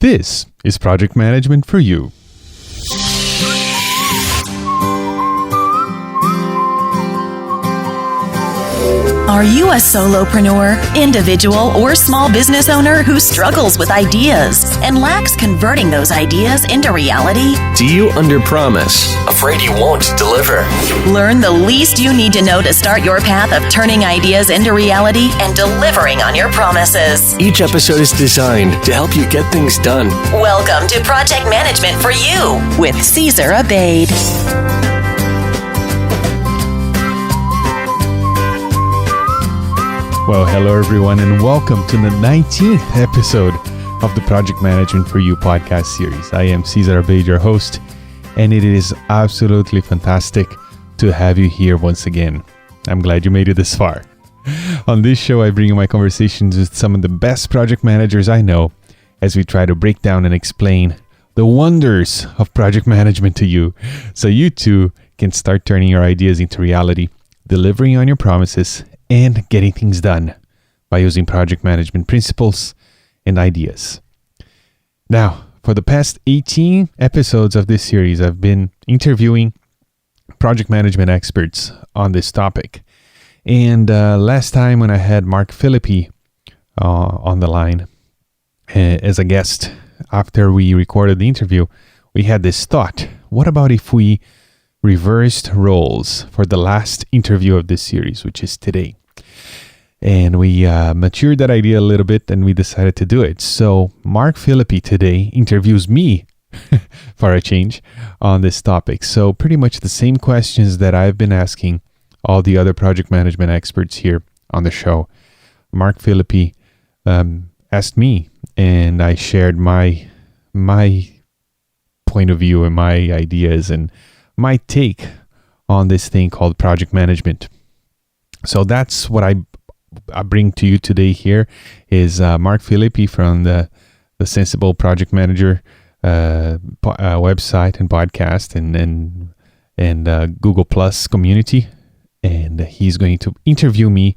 This is Project Management for You. Are you a solopreneur, individual, or small business owner who struggles with ideas and lacks converting those ideas into reality? Do you underpromise, afraid you won't deliver? Learn the least you need to know to start your path of turning ideas into reality and delivering on your promises. Each episode is designed to help you get things done. Welcome to Project Management for You with Cesar Abeid. Well, hello everyone, and welcome to the 19th episode of the Project Management for You podcast series. I am Cesar Abeid, your host, and it is absolutely fantastic to have you here once again. I'm glad you made it this far. On this show, I bring you my conversations with some of the best project managers I know as we try to break down and explain the wonders of project management to you so you too can start turning your ideas into reality, delivering on your promises, and getting things done by using project management principles and ideas. Now, for the past 18 episodes of this series, I've been interviewing project management experts on this topic. And last time when I had Mark Phillipy on the line as a guest, after we recorded the interview, we had this thought. What about if we reversed roles for the last interview of this series, which is today? And we matured that idea a little bit and we decided to do it. So Mark Phillipy today interviews me for a change on this topic. So pretty much the same questions that I've been asking all the other project management experts here on the show. Mark Phillipy asked me, and I shared my point of view and my ideas and my take on this thing called project management. So that's what I bring to you today here is Mark Phillipy from the Sensible Project Manager website and podcast and Google Plus community. And he's going to interview me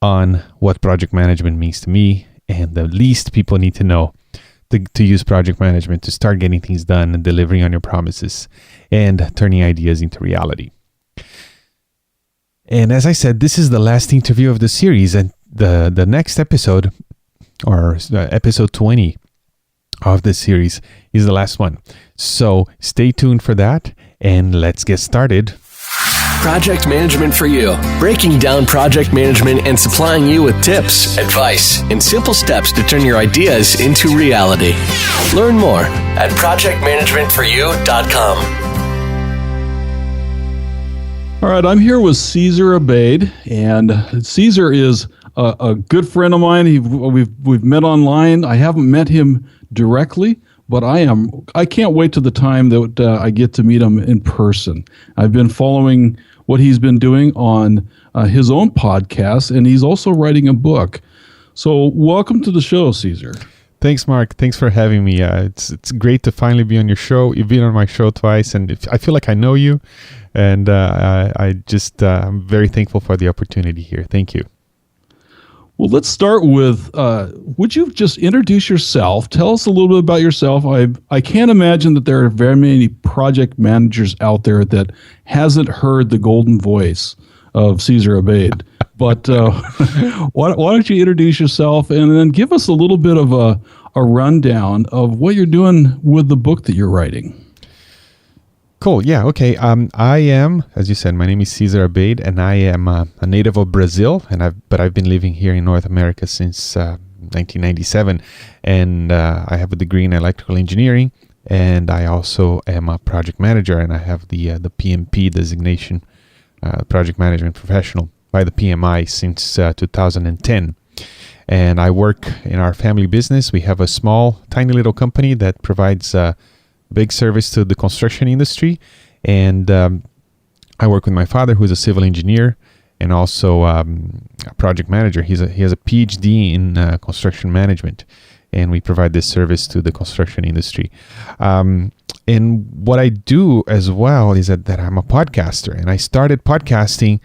on what project management means to me and the least people need to know to use project management to start getting things done and delivering on your promises and turning ideas into reality. And as I said, this is the last interview of the series, and the next episode, or episode 20 of this series, is the last one. So stay tuned for that, and let's get started. Project Management for You, breaking down project management and supplying you with tips, advice, and simple steps to turn your ideas into reality. Learn more at projectmanagementforyou.com. All right, I'm here with Cesar Abeid, and Cesar is a good friend of mine. We've met online. I haven't met him directly, but I can't wait to the time that I get to meet him in person. I've been following what he's been doing on his own podcast, and he's also writing a book. So welcome to the show, Cesar. Thanks, Mark. Thanks for having me. It's great to finally be on your show. You've been on my show twice, and I feel like I know you, and I'm very thankful for the opportunity here. Thank you. Well, let's start with, would you just introduce yourself? Tell us a little bit about yourself. I can't imagine that there are very many project managers out there that hasn't heard the golden voice of Cesar Abeid. But why don't you introduce yourself and then give us a little bit of a rundown of what you're doing with the book that you're writing. Cool. Yeah. Okay. I am, as you said, my name is Cesar Abeid, and I am a native of Brazil, but I've been living here in North America since 1997, and I have a degree in electrical engineering, and I also am a project manager, and I have the PMP designation, project management professional, by the PMI since 2010. And I work in our family business. We have a small, tiny little company that provides big service to the construction industry. And I work with my father, who's a civil engineer and also a project manager. He has a PhD in construction management. And we provide this service to the construction industry. And what I do as well is that I'm a podcaster. And I started podcasting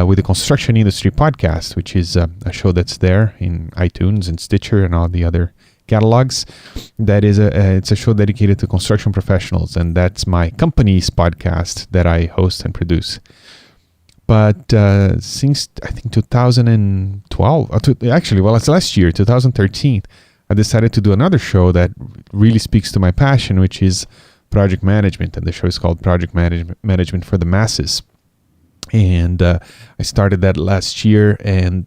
with the Construction Industry Podcast, which is a show that's there in iTunes and Stitcher and all the other catalogs. That is it's a show dedicated to construction professionals, and that's my company's podcast that I host and produce. But since I think 2012, it's last year, 2013, I decided to do another show that really speaks to my passion, which is project management, and the show is called Project Management for the Masses. And I started that last year, and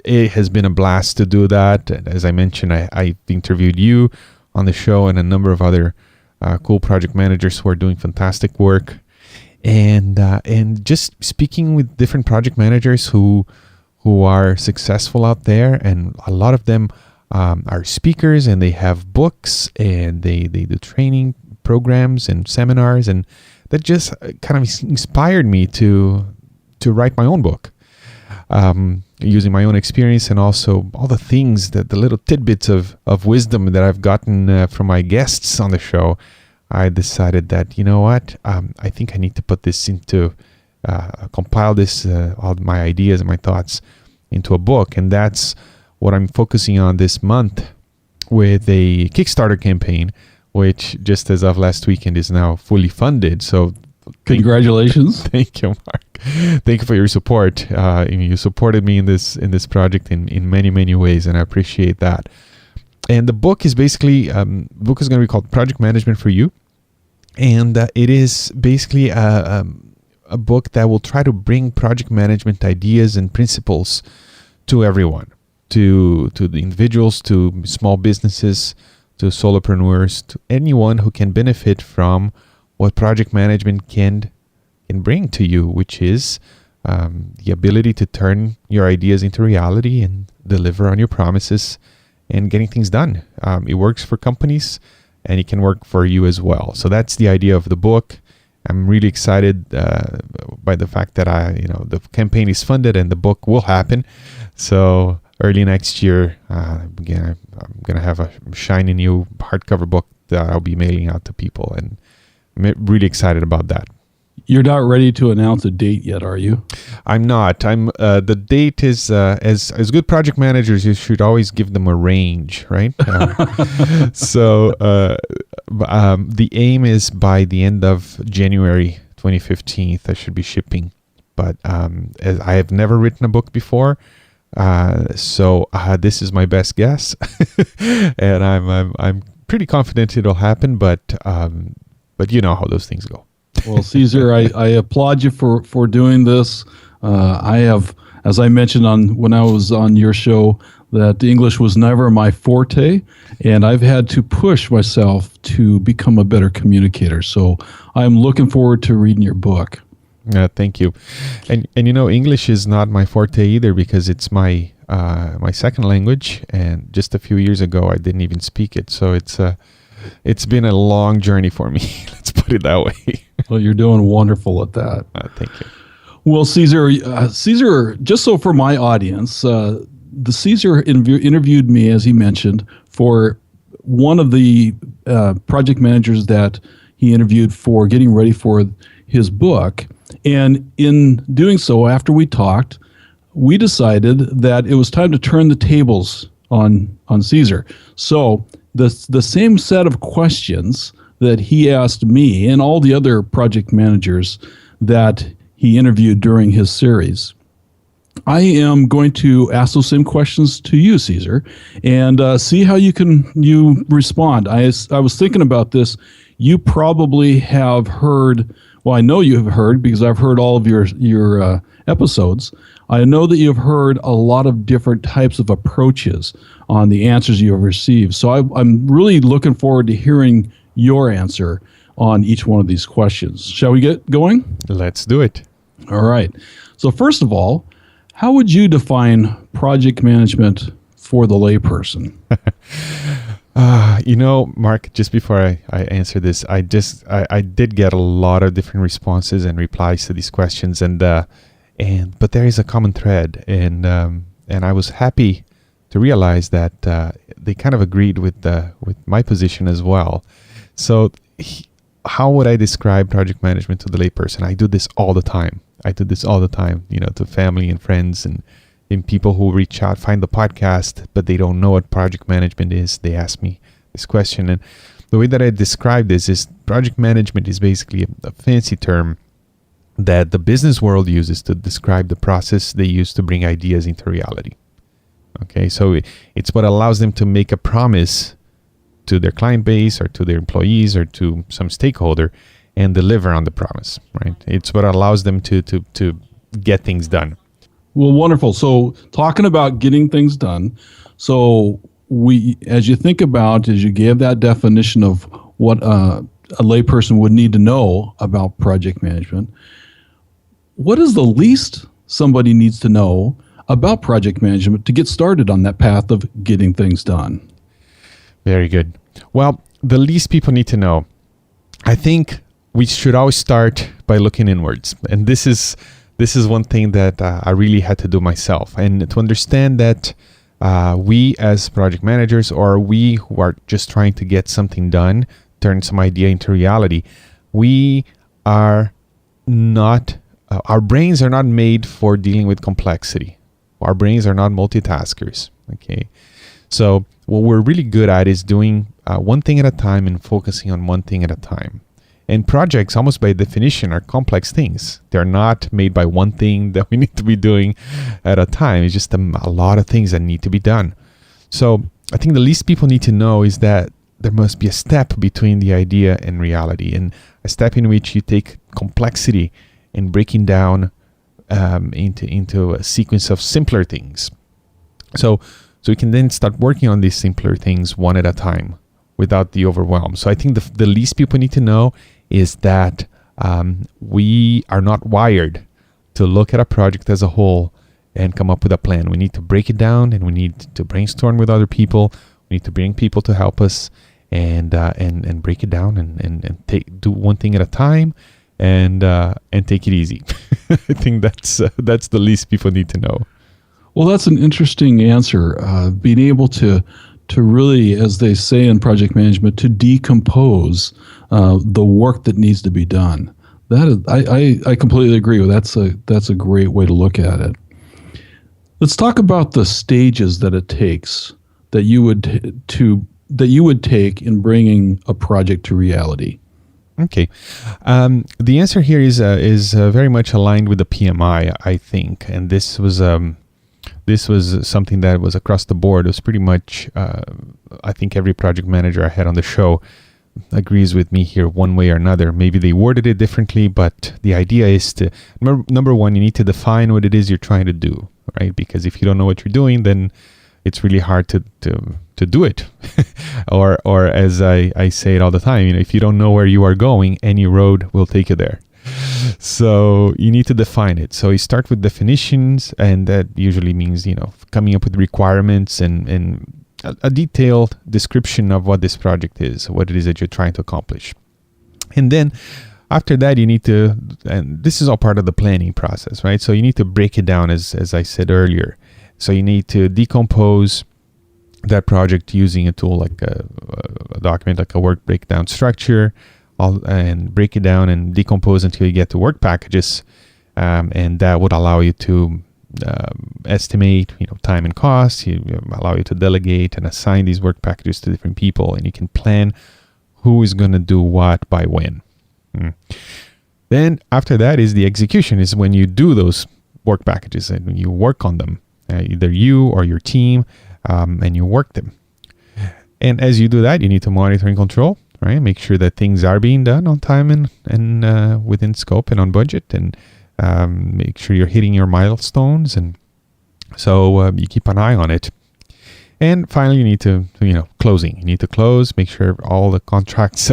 it has been a blast to do that. And as I mentioned, I interviewed you on the show and a number of other cool project managers who are doing fantastic work, and just speaking with different project managers who are successful out there, and a lot of them are speakers, and they have books, and they do training programs and seminars, and that just kind of inspired me to write my own book, using my own experience, and also all the things, the little tidbits of wisdom that I've gotten from my guests on the show. I decided that, you know what, I think I need to put this into, compile this, all my ideas and my thoughts into a book. And that's what I'm focusing on this month with a Kickstarter campaign, which just as of last weekend is now fully funded. So congratulations. Thank you, Mark. Thank you for your support. You supported me in this project in many, many ways, and I appreciate that. And the book is basically, the book is going to be called Project Management for You. And it is basically a book that will try to bring project management ideas and principles to everyone, to the individuals, to small businesses, to solopreneurs, to anyone who can benefit from what project management can bring to you, which is the ability to turn your ideas into reality and deliver on your promises and getting things done. It works for companies, and it can work for you as well. So that's the idea of the book. I'm really excited by the fact that the campaign is funded and the book will happen. So early next year, again, I'm going to have a shiny new hardcover book that I'll be mailing out to people, and I'm really excited about that. You're not ready to announce a date yet, are you? I'm not. The date is, as good project managers, you should always give them a range, right? So the aim is by the end of January 2015, I should be shipping. But as I have never written a book before, so this is my best guess, and I'm pretty confident it'll happen. But you know how those things go. Well, Cesar, I applaud you for doing this. I have, as I mentioned when I was on your show, that English was never my forte, and I've had to push myself to become a better communicator. So I'm looking forward to reading your book. Thank you. And English is not my forte either, because it's my second language, and just a few years ago I didn't even speak it. So it's been a long journey for me. Let's put it that way. Well, you're doing wonderful at that. Thank you. Well, Cesar, just so for my audience, the Cesar interviewed me, as he mentioned, for one of the project managers that he interviewed for getting ready for his book. And in doing so, after we talked, we decided that it was time to turn the tables on Cesar. So the same set of questions that he asked me and all the other project managers that he interviewed during his series, I am going to ask those same questions to you, Cesar, and see how you respond. I was thinking about this. You probably have heard, well, I know you have heard because I've heard all of your episodes. I know that you've heard a lot of different types of approaches on the answers you have received. So I'm really looking forward to hearing your answer on each one of these questions. Shall we get going? Let's do it. All right. So first of all, how would you define project management for the layperson? Mark, just before I answer this, I did get a lot of different responses and replies to these questions, but there is a common thread, and I was happy to realize that they kind of agreed with my position as well. So how would I describe project management to the layperson? I do this all the time. To family and friends, and in people who reach out, find the podcast, but they don't know what project management is. They ask me this question. And the way that I describe this is project management is basically a fancy term that the business world uses to describe the process they use to bring ideas into reality. Okay, so it's what allows them to make a promise to their client base or to their employees or to some stakeholder and deliver on the promise, right? It's what allows them to get things done. Well, wonderful. So talking about getting things done, so as you gave that definition of what a layperson would need to know about project management, what is the least somebody needs to know about project management to get started on that path of getting things done? Very good. Well, the least people need to know, I think we should always start by looking inwards. And this is one thing that I really had to do myself. And to understand that we as project managers, or we who are just trying to get something done, turn some idea into reality, we are not, our brains are not made for dealing with complexity. Our brains are not multitaskers. Okay. So what we're really good at is doing one thing at a time and focusing on one thing at a time. And projects, almost by definition, are complex things. They're not made by one thing that we need to be doing at a time. It's just a lot of things that need to be done. So I think the least people need to know is that there must be a step between the idea and reality, and a step in which you take complexity and breaking down into a sequence of simpler things. So we can then start working on these simpler things one at a time without the overwhelm. So I think the least people need to know is that we are not wired to look at a project as a whole and come up with a plan. We need to break it down, and we need to brainstorm with other people. We need to bring people to help us and break it down and do one thing at a time and take it easy. I think that's the least people need to know. Well, that's an interesting answer. Being able to really, as they say in project management, to decompose the work that needs to be done. That is, I completely agree with. That's a great way to look at it. Let's talk about the stages that it takes that you would take in bringing a project to reality. Okay. The answer here is very much aligned with the PMI, I think, and this was something that was across the board. It was pretty much, I think every project manager I had on the show agrees with me here one way or another. Maybe they worded it differently, but the idea is to, number one, you need to define what it is you're trying to do, right? Because if you don't know what you're doing, then it's really hard to do it. or as I say it all the time, if you don't know where you are going, any road will take you there. So you need to define it. So you start with definitions, and that usually means, coming up with requirements and a detailed description of what this project is, what it is that you're trying to accomplish. And then after that, you need to, and this is all part of the planning process, right? So you need to break it down, as I said earlier. So you need to decompose that project using a tool like a document, like a work breakdown structure, and break it down and decompose until you get to work packages, and that would allow you to estimate, time and cost. Allow you to delegate and assign these work packages to different people, and you can plan who is going to do what by when. Then after that is the execution, is when you do those work packages and when you work on them, either you or your team, and you work them. And as you do that, you need to monitor and control, right? Make sure that things are being done on time and within scope and on budget, and make sure you're hitting your milestones. And so you keep an eye on it. And finally, you need to, closing. You need to close, make sure all the contracts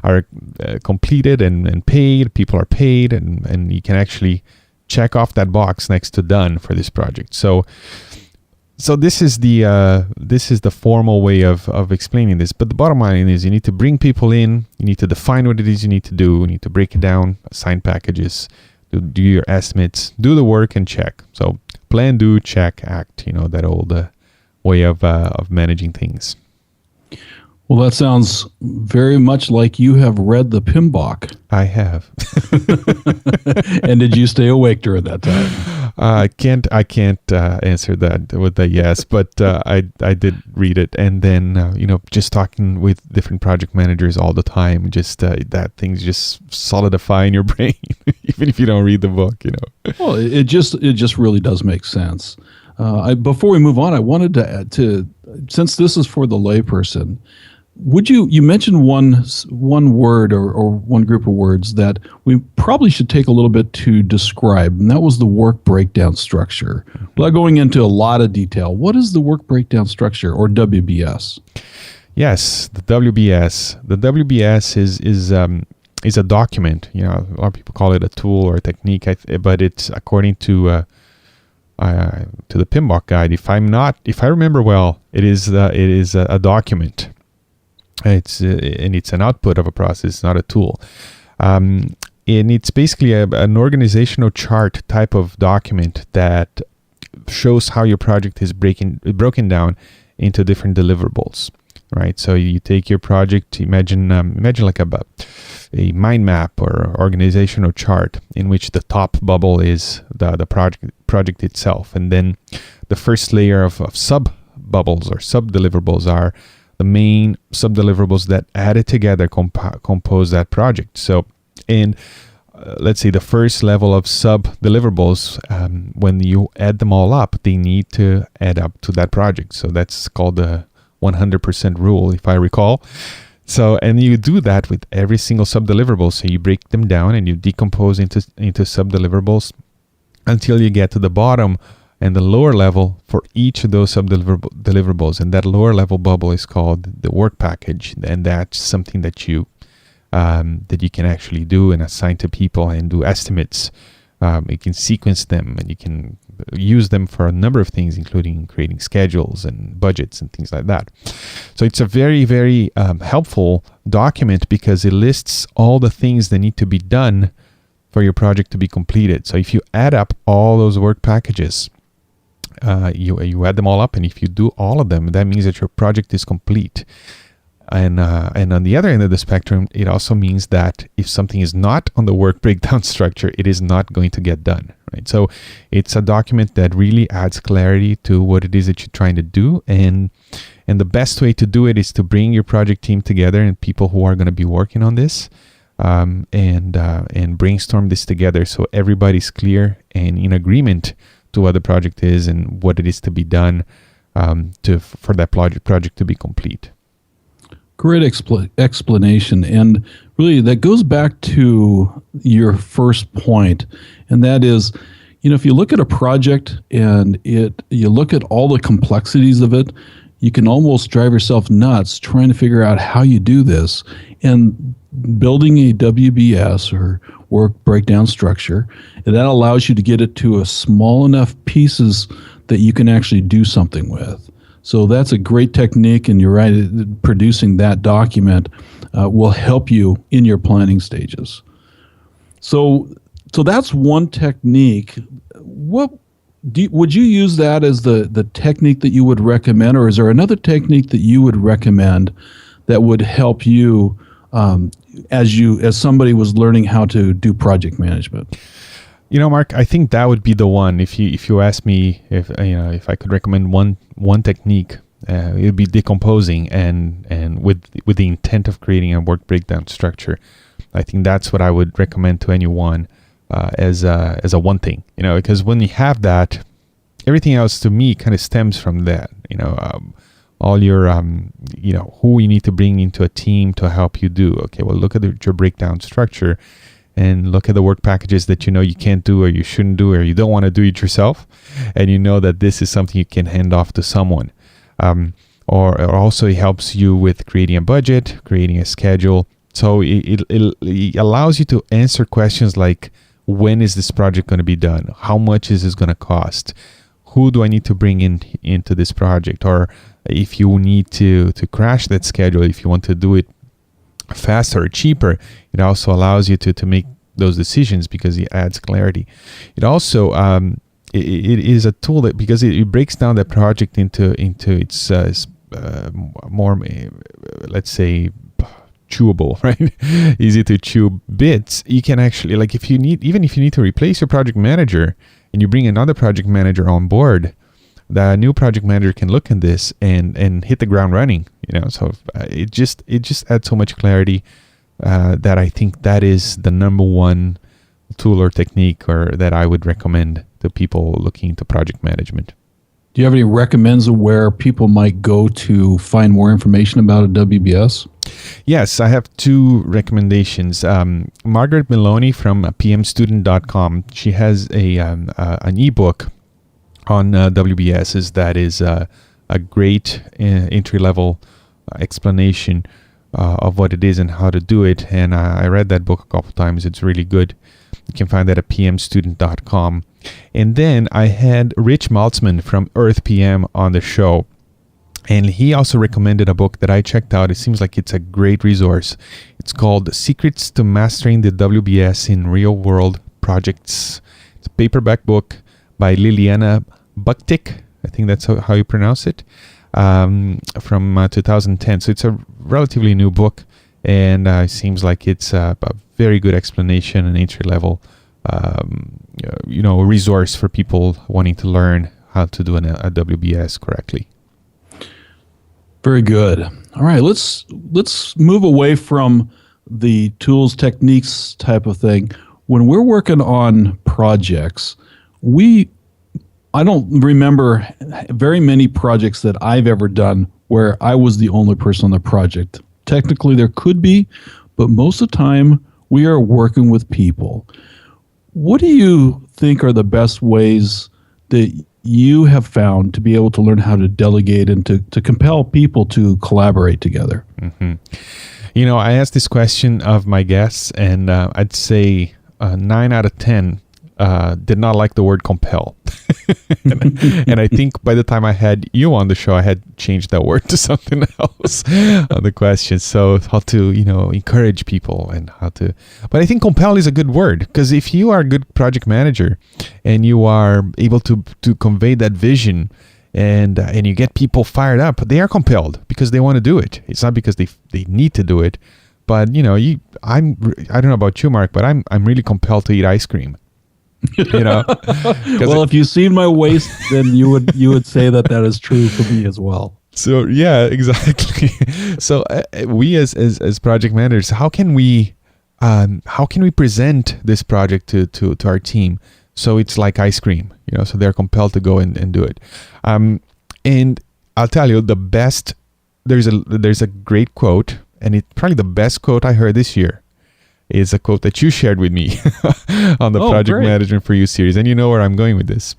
are completed and paid, people are paid, and you can actually check off that box next to done for this project. So this is the formal way of explaining this. But the bottom line is you need to bring people in, you need to define what it is you need to do, you need to break it down, assign packages, do your estimates, do the work, and check. So plan, do, check, act, that old way of managing things. Well, that sounds very much like you have read the PMBOK. I have. And did you stay awake during that time? I can't answer that with a yes, but I did read it, and then just talking with different project managers all the time, just that things just solidify in your brain, even if you don't read the book. Well, it just really does make sense. Before we move on, I wanted to add since this is for the layperson, would you mentioned one word or one group of words that we probably should take a little bit to describe, and that was the work breakdown structure. Without going into a lot of detail, what is the work breakdown structure, or WBS? Yes, the WBS. The WBS is a document. A lot of people call it a tool or a technique, but it's according to the PMBOK guide. If I remember well, it is a document. It's an output of a process, not a tool. And it's basically an organizational chart type of document that shows how your project is broken down into different deliverables, right? So you take your project, imagine like a mind map or organizational chart in which the top bubble is the project itself, and then the first layer of sub bubbles or sub deliverables are the main sub-deliverables that added together compose that project. So, let's say the first level of sub-deliverables, when you add them all up, they need to add up to that project. So that's called the 100% rule, if I recall. So, and you do that with every single sub-deliverable. So you break them down and you decompose into sub-deliverables until you get to the bottom and the lower level for each of those sub-deliverables. And that lower level bubble is called the work package. And that's something that you can actually do and assign to people and do estimates. You can sequence them and you can use them for a number of things, including creating schedules and budgets and things like that. So it's a very, very helpful document because it lists all the things that need to be done for your project to be completed. So if you add up all those work packages, you add them all up, and if you do all of them, that means that your project is complete. And on the other end of the spectrum, it also means that if something is not on the work breakdown structure, it is not going to get done, right? So it's a document that really adds clarity to what it is that you're trying to do, and the best way to do it is to bring your project team together and people who are going to be working on this, and brainstorm this together so everybody's clear and in agreement to what the project is and what it is to be done for that project to be complete. Great explanation. And really, that goes back to your first point, and that is, if you look at a project and you look at all the complexities of it, you can almost drive yourself nuts trying to figure out how you do this. And building a WBS or work breakdown structure, and that allows you to get it to a small enough pieces that you can actually do something with. So that's a great technique, and you're right, producing that document will help you in your planning stages. So that's one technique. Would you use that as the technique that you would recommend, or is there another technique that you would recommend that would help you as somebody was learning how to do project management? Mark, I think that would be the one. If you ask me if I could recommend one technique, it would be decomposing and with the intent of creating a work breakdown structure. I think that's what I would recommend to anyone as a one thing. Because when you have that, everything else to me kind of stems from that. All your who you need to bring into a team to help you do. Okay, well, look at your breakdown structure. And look at the work packages that you can't do or you shouldn't do or you don't want to do it yourself. And that this is something you can hand off to someone. Or also it helps you with creating a budget, creating a schedule. So it allows you to answer questions like, when is this project going to be done? How much is this going to cost? Who do I need to bring into this project? Or if you need to crash that schedule, if you want to do it faster or cheaper, it also allows you to make those decisions because it adds clarity. It also it is a tool that, because it breaks down that project into its more, let's say, chewable, right? Easy to chew bits. You can actually, like, if you need to replace your project manager and you bring another project manager on board, the new project manager can look at this and hit the ground running. So it just adds so much clarity that I think that is the number one tool or technique or that I would recommend to people looking into project management. Do you have any recommends of where people might go to find more information about a WBS? Yes, I have two recommendations. Margaret Maloney from pmstudent.com, she has an ebook on WBSs that is a great entry-level explanation of what it is and how to do it. And I read that book a couple times. It's really good. You can find that at pmstudent.com. And then I had Rich Maltzman from Earth PM on the show. And he also recommended a book that I checked out. It seems like it's a great resource. It's called Secrets to Mastering the WBS in Real World Projects. It's a paperback book by Liliana Buktik. I think that's how you pronounce it. From 2010. So it's a relatively new book. And it seems like it's a very good explanation and entry-level resource for people wanting to learn how to do a WBS correctly. Very good. All right, let's move away from the tools, techniques type of thing. When we're working on projects, I don't remember very many projects that I've ever done where I was the only person on the project. Technically, there could be, but most of the time, we are working with people. What do you think are the best ways that you have found to be able to learn how to delegate and to compel people to collaborate together? Mm-hmm. I asked this question of my guests, and I'd say 9 out of 10 did not like the word compel. and I think by the time I had you on the show, I had changed that word to something else on the question. So how to, encourage people and how to, but I think compel is a good word, because if you are a good project manager and you are able to convey that vision and you get people fired up, they are compelled because they want to do it. It's not because they need to do it. But I don't know about you, Mark, but I'm really compelled to eat ice cream. Well, if you've seen my waist, then you would say that is true for me as well. So yeah, exactly. So we as project managers, how can we present this project to our team so it's like ice cream, so they're compelled to go and do it. And I'll tell you, there's a great quote, and it's probably the best quote I heard this year. Is a quote that you shared with me on the Project Management for You series. And you know where I'm going with this.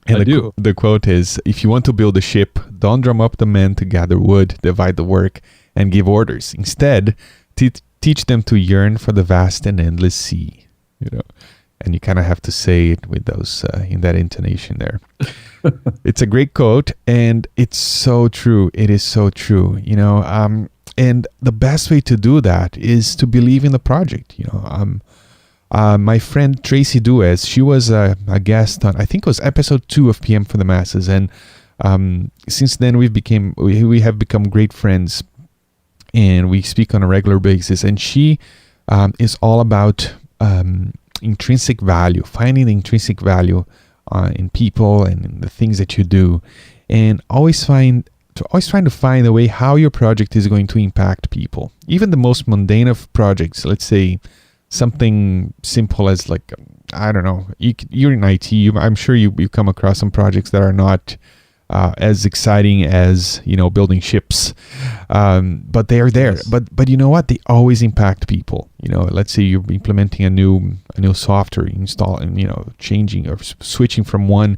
And I do. The quote is, if you want to build a ship, don't drum up the men to gather wood, divide the work, and give orders. Instead, teach them to yearn for the vast and endless sea. And you kind of have to say it with those in that intonation there. It's a great quote, and it's so true. It is so true. And the best way to do that is to believe in the project. My friend Tracy Duez, she was a guest on, I think it was episode 2 of PM for the Masses. And since then we have become great friends, and we speak on a regular basis. And she is all about intrinsic value, finding the intrinsic value in people and in the things that you do, and always trying to find a way how your project is going to impact people. Even the most mundane of projects, let's say something simple as I don't know, you're in IT, I'm sure you come across some projects that are not as exciting as, building ships. But they are there. Yes. But you know what? They always impact people. Let's say you're implementing a new software, changing or switching from one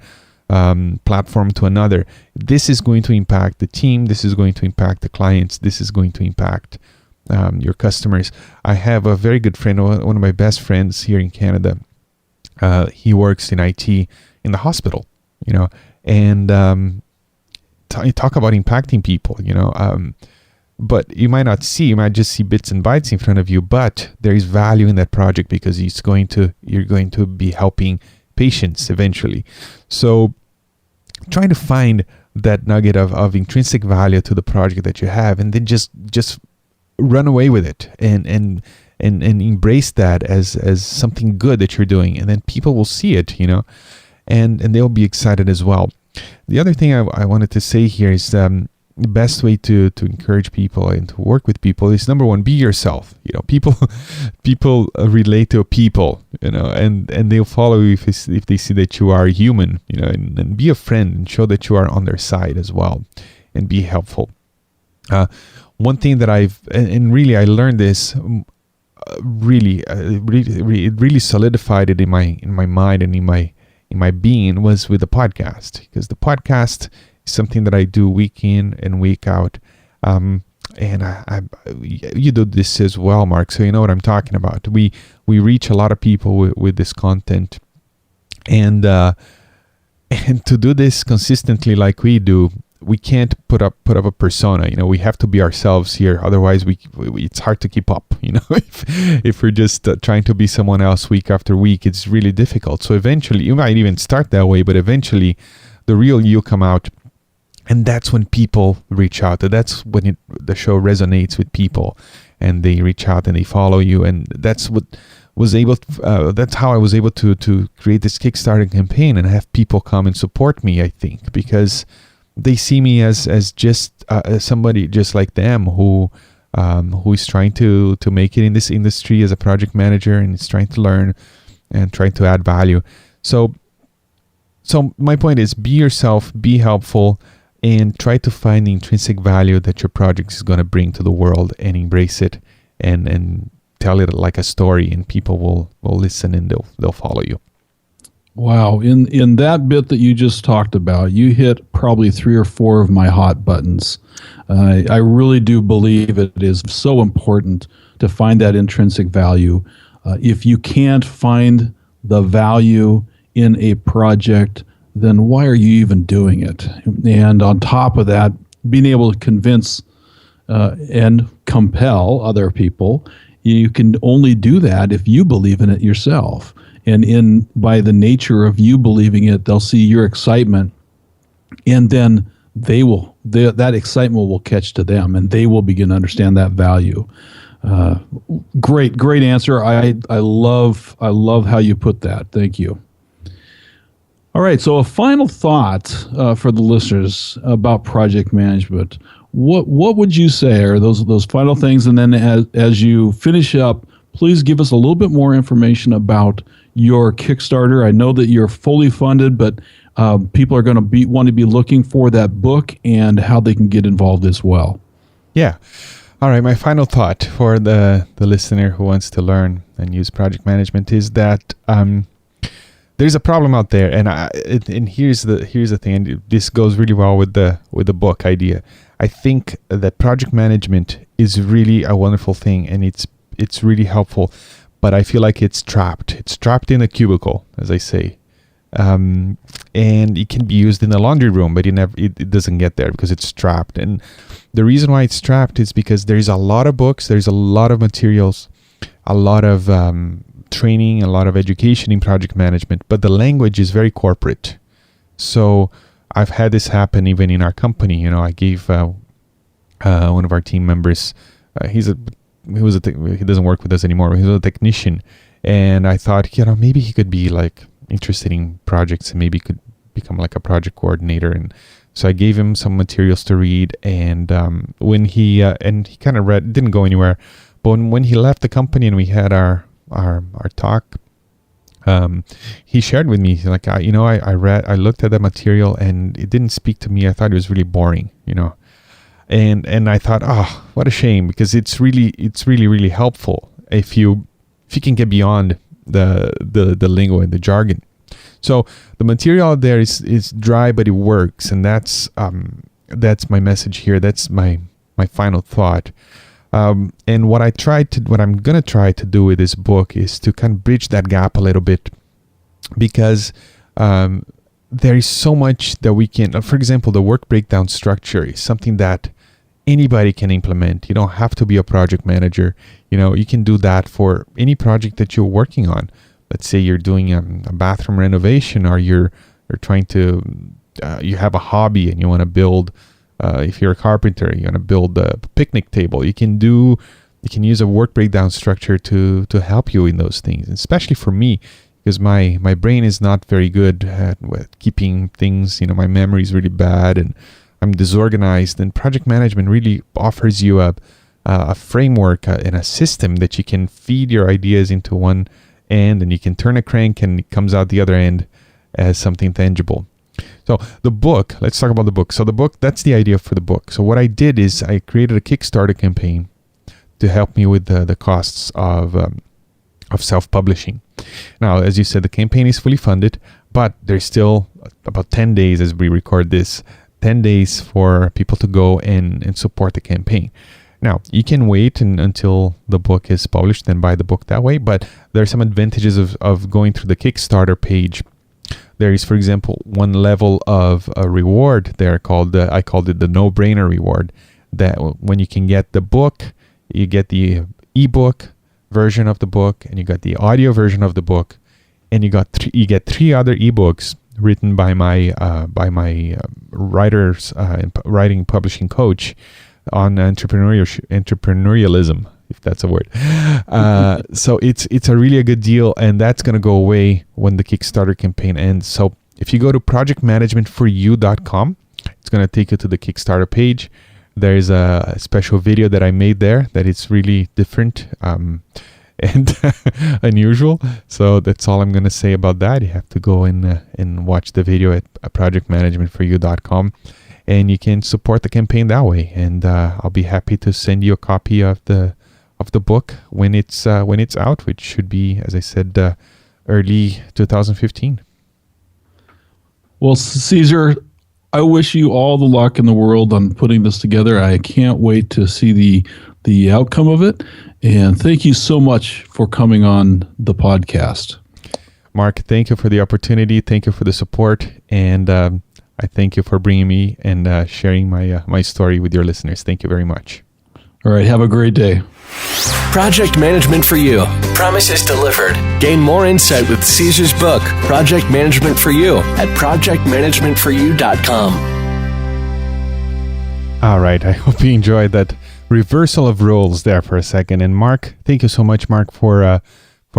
platform to another. This is going to impact the team. This is going to impact the clients. This is going to impact your customers. I have a very good friend, one of my best friends here in Canada. He works in IT in the hospital, and talk about impacting people, but you might not see, you might just see bits and bytes in front of you, but there is value in that project because you're going to be helping patients eventually. So trying to find that nugget of intrinsic value to the project that you have, and then just run away with it and embrace that as something good that you're doing, and then people will see it, and they'll be excited as well. The other thing I wanted to say here is the best way to encourage people and to work with people is, number one, be yourself. People relate to people, and they'll follow you if they see that you are human, and be a friend and show that you are on their side as well, and be helpful. One thing that I learned this it really solidified it in my mind and in my being was with the podcast, because the podcast is something that I do week in and week out. And you do this as well, Mark, so you know what I'm talking about. We reach a lot of people with this content, and to do this consistently like we do, we can't put up a persona. We have to be ourselves here. Otherwise, it's hard to keep up. If we're just trying to be someone else week after week, it's really difficult. So eventually, you might even start that way, but eventually, the real you come out, and that's when people reach out. That's when the show resonates with people, and they reach out and they follow you. And that's what that's how I was able to create this Kickstarter campaign and have people come and support me. I think because they see me as just somebody just like them who is trying to make it in this industry as a project manager, and is trying to learn and trying to add value. So my point is, be yourself, be helpful, and try to find the intrinsic value that your project is going to bring to the world, and embrace it and tell it like a story, and people will listen and they'll follow you. Wow. In that bit that you just talked about, you hit probably 3 or 4 of my hot buttons. I really do believe it is so important to find that intrinsic value. If you can't find the value in a project, then why are you even doing it? And on top of that, being able to convince and compel other people, you can only do that if you believe in it yourself. And by the nature of you believing it, they'll see your excitement, and then that excitement will catch to them, and they will begin to understand that value. Great answer. I love how you put that. Thank you. All right. So a final thought for the listeners about project management. What would you say are those final things? And then as you finish up, please give us a little bit more information about your Kickstarter. I know that you're fully funded, but people are going to want to be looking for that book and how they can get involved as well. Yeah. All right. My final thought for the listener who wants to learn and use project management is that there's a problem out there, and here's the thing. And this goes really well with the book idea. I think that project management is really a wonderful thing, and it's really helpful, but I feel like it's trapped. It's trapped in a cubicle, as I say, and it can be used in the laundry room, but it doesn't get there because it's trapped. And the reason why it's trapped is because there's a lot of books, there's a lot of materials, a lot of training, a lot of education in project management, but the language is very corporate. So I've had this happen even in our company. I gave one of our team members, he doesn't work with us anymore, but he was a technician, and I thought, maybe he could be like interested in projects and maybe could become like a project coordinator. And so I gave him some materials to read, and when he kind of read, didn't go anywhere, but when he left the company and we had our talk, he shared with me, like, I looked at the material and it didn't speak to me. I thought it was really boring, and I thought, oh, what a shame, because it's really helpful if you can get beyond the lingo and the jargon. So the material out there is dry, but it works, and that's my message here. That's my final thought. And what I'm gonna try to do with this book is to kind of bridge that gap a little bit, because there is so much that we can. For example, the work breakdown structure is something that anybody can implement. You don't have to be a project manager. You can do that for any project that you're working on. Let's say you're doing a bathroom renovation, or you're trying to you have a hobby and you want to build. If you're a carpenter, you want to build a picnic table. You can use a work breakdown structure to help you in those things. And especially for me, because my brain is not very good with keeping things. My memory is really bad and I'm disorganized. And project management really offers you a framework and a system that you can feed your ideas into one end, and you can turn a crank and it comes out the other end as something tangible. So the book, let's talk about the book. So the book, that's the idea for the book. So what I did is I created a Kickstarter campaign to help me with the costs of self-publishing. Now, as you said, the campaign is fully funded, but there's still about 10 days as we record this, 10 days for people to go and support the campaign. Now, you can wait until the book is published and buy the book that way, but there are some advantages of going through the Kickstarter page. There is, for example, one level of a reward there called, I called it the no-brainer reward, that when you can get the book, you get the ebook version of the book, and you got the audio version of the book, and you get 3 other ebooks written by my writing publishing coach on entrepreneurialism, if that's a word. So it's a really a good deal, and that's going to go away when the Kickstarter campaign ends. So if you go to projectmanagementforyou.com, it's going to take you to the Kickstarter page. There's a special video that I made there that it's really different and unusual. So that's all I'm going to say about that. You have to go and watch the video at projectmanagementforyou.com. And you can support the campaign that way, and I'll be happy to send you a copy of the book when it's out, which should be, as I said, early 2015. Well, Cesar, I wish you all the luck in the world on putting this together. I can't wait to see the outcome of it, and thank you so much for coming on the podcast. Mark, thank you for the opportunity. Thank you for the support, and I thank you for bringing me and sharing my story with your listeners. Thank you very much. All right. Have a great day. Project Management for You. Promises delivered. Gain more insight with Cesar's book, Project Management for You, at projectmanagementforyou.com. All right. I hope you enjoyed that reversal of roles there for a second. And Mark, thank you so much, Mark, for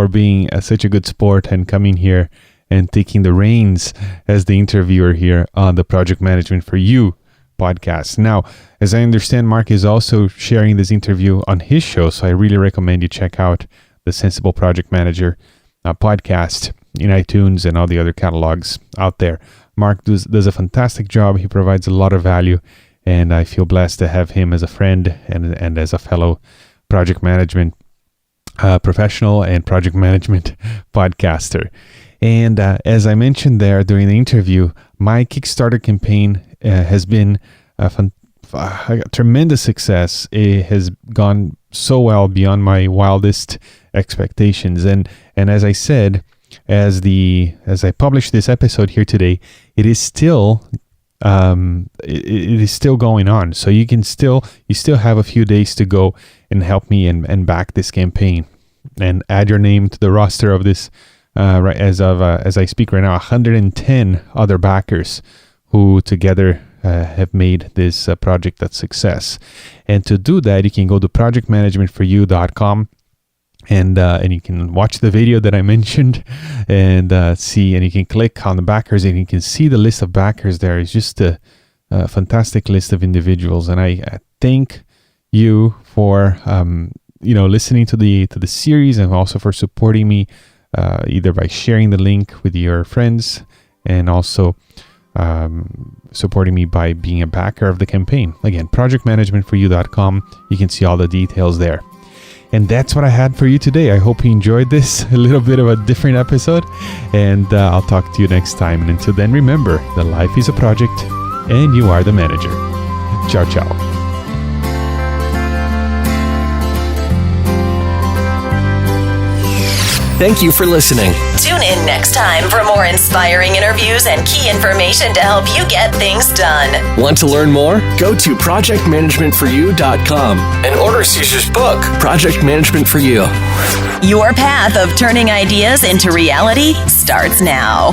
being such a good sport and coming here and taking the reins as the interviewer here on the Project Management for You podcast. Now, as I understand, Mark is also sharing this interview on his show, so I really recommend you check out the Sensible Project Manager podcast in iTunes and all the other catalogs out there. Mark does a fantastic job. He provides a lot of value, and I feel blessed to have him as a friend and as a fellow project management professional and project management podcaster. And as I mentioned there during the interview, my Kickstarter campaign has been a tremendous success. It has gone so well beyond my wildest expectations. And as I said, as I publish this episode here today, it is still going on. So you still have a few days to go and help me and back this campaign and add your name to the roster of this. Right as I speak right now, 110 other backers who together have made this project a success. And to do that, you can go to projectmanagementforyou.com and you can watch the video that I mentioned and see, and you can click on the backers and you can see the list of backers there. It's just a fantastic list of individuals, and I thank you for listening to the series, and also for supporting me. Either by sharing the link with your friends and also supporting me by being a backer of the campaign. Again, projectmanagementforyou.com. You can see all the details there. And that's what I had for you today. I hope you enjoyed this, a little bit of a different episode. And I'll talk to you next time. And until then, remember that life is a project and you are the manager. Ciao, ciao. Thank you for listening. Tune in next time for more inspiring interviews and key information to help you get things done. Want to learn more? Go to projectmanagementforyou.com and order Cesar's book, Project Management for You. Your path of turning ideas into reality starts now.